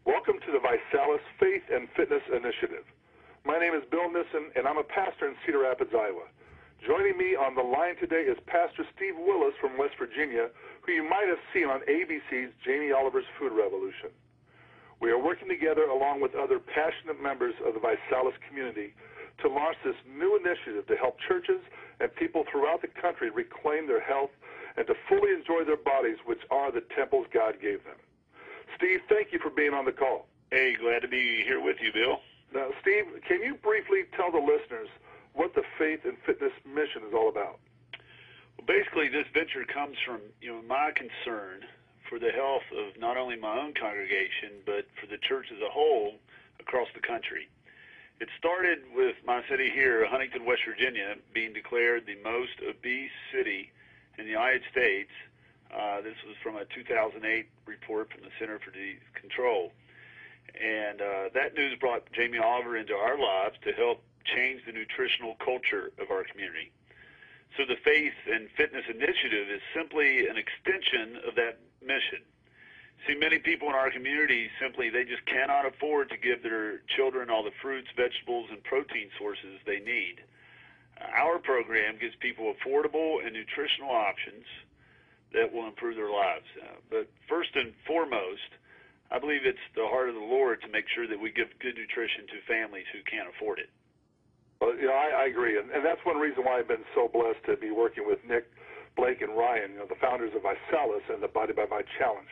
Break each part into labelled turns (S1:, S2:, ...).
S1: Welcome to the Visalus Faith and Fitness Initiative. My name is Bill Nissen, and I'm a pastor in Cedar Rapids, Iowa. Joining me on the line today is Pastor Steve Willis from West Virginia, who you might have seen on ABC's Jamie Oliver's Food Revolution. We are working together along with other passionate members of the Visalus community to launch this new initiative to help churches and people throughout the country reclaim their health and to fully enjoy their bodies, which are the temples God gave them. Steve, thank you for being on the call.
S2: Hey, glad to be here with you, Bill.
S1: Now, Steve, can you briefly tell the listeners what the Faith and Fitness mission is all about?
S2: Well, basically, this venture comes from my concern for the health of not only my own congregation, but for the church as a whole across the country. It started with my city here, Huntington, West Virginia, being declared the most obese city in the United States. This was from a 2008 report from the Center for Disease Control. And that news brought Jamie Oliver into our lives to help change the nutritional culture of our community. So the Faith and Fitness Initiative is simply an extension of that mission. See, many people in our community they just cannot afford to give their children all the fruits, vegetables, and protein sources they need. Our program gives people affordable and nutritional options that will improve their lives. But first and foremost, I believe it's the heart of the Lord to make sure that we give good nutrition to families who can't afford it.
S1: Well, I agree, and that's one reason why I've been so blessed to be working with Nick, Blake, and Ryan, the founders of Visalus and the Body by Bite Challenge.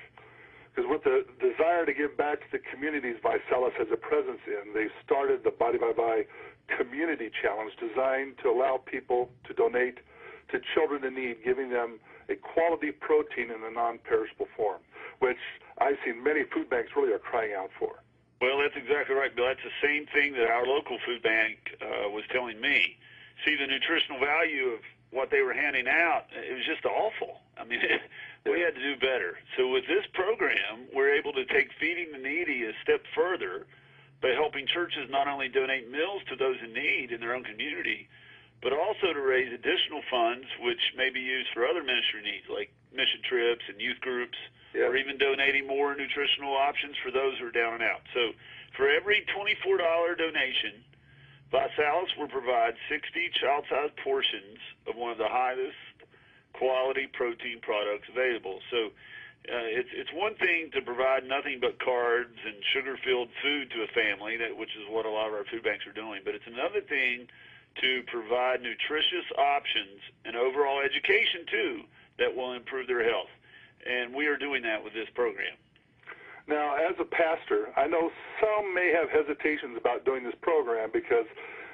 S1: Because with the desire to give back to the communities Visalus has a presence in, they've started the Body by Bite Community Challenge, designed to allow people to donate to children in need, giving them a quality protein in a non-perishable form, which I've seen many food banks really are crying out for.
S2: Well, that's exactly right, Bill. That's the same thing that our local food bank was telling me. See, the nutritional value of what they were handing out, it was just awful. I mean, we had to do better. So with this program, we're able to take feeding the needy a step further by helping churches not only donate meals to those in need in their own community, but also to raise additional funds which may be used for other ministry needs like mission trips and youth groups, or even donating more nutritional options for those who are down and out. So for every $24 donation, Visalus will provide 60 child-sized portions of one of the highest quality protein products available. So it's one thing to provide nothing but carbs and sugar-filled food to a family, which is what a lot of our food banks are doing, but it's another thing to provide nutritious options and overall education, too, that will improve their health. And we are doing that with this program.
S1: Now, as a pastor, I know some may have hesitations about doing this program because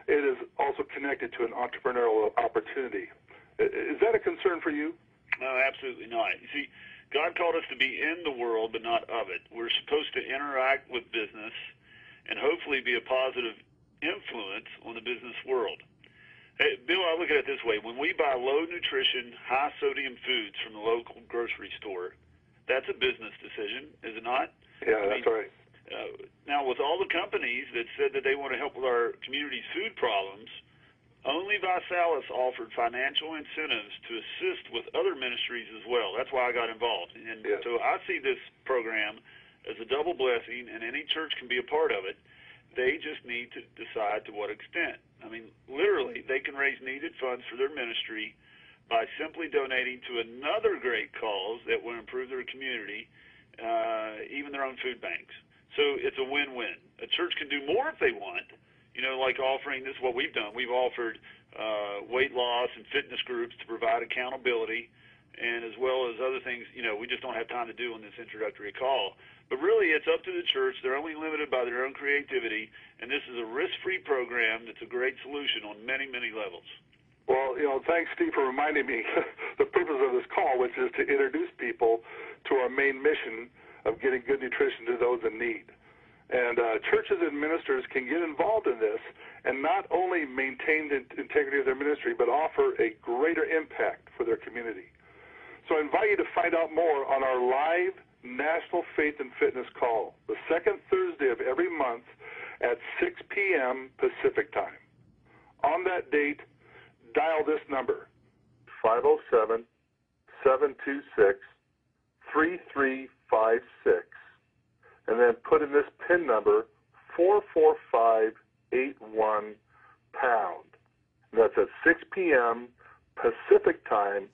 S1: it is also connected to an entrepreneurial opportunity. Is that a concern for you?
S2: No, absolutely not. You see, God called us to be in the world, but not of it. We're supposed to interact with business and hopefully be a positive influence on the business world. Hey, Bill, I look at it this way. When we buy low-nutrition, high-sodium foods from the local grocery store, that's a business decision, is it not?
S1: Yeah, that's right.
S2: Now, with all the companies that said that they want to help with our community's food problems, only Visalus offered financial incentives to assist with other ministries as well. That's why I got involved. And so I see this program as a double blessing, and any church can be a part of it. They just need to decide to what extent. I mean, literally, they can raise needed funds for their ministry by simply donating to another great cause that will improve their community, even their own food banks. So it's a win-win. A church can do more if they want, like offering this is what we've done. We've offered weight loss and fitness groups to provide accountability, and as well as other things, we just don't have time to do on this introductory call. But really, it's up to the church. They're only limited by their own creativity, and this is a risk-free program that's a great solution on many, many levels.
S1: Well, thanks, Steve, for reminding me the purpose of this call, which is to introduce people to our main mission of getting good nutrition to those in need. And churches and ministers can get involved in this and not only maintain the integrity of their ministry, but offer a greater impact for their community. So I invite you to find out more on our live National Faith and Fitness call, the second Thursday of every month at 6 p.m. Pacific time. On that date, dial this number, 507-726-3356. and then put in this PIN number, 44581#. That's at 6 p.m. Pacific time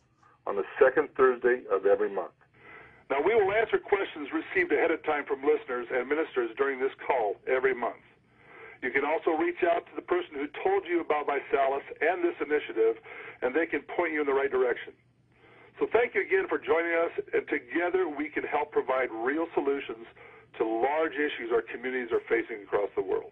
S1: on the second Thursday of every month. Now, we will answer questions received ahead of time from listeners and ministers during this call every month. You can also reach out to the person who told you about Visalus and this initiative, and they can point you in the right direction. So thank you again for joining us, and together we can help provide real solutions to large issues our communities are facing across the world.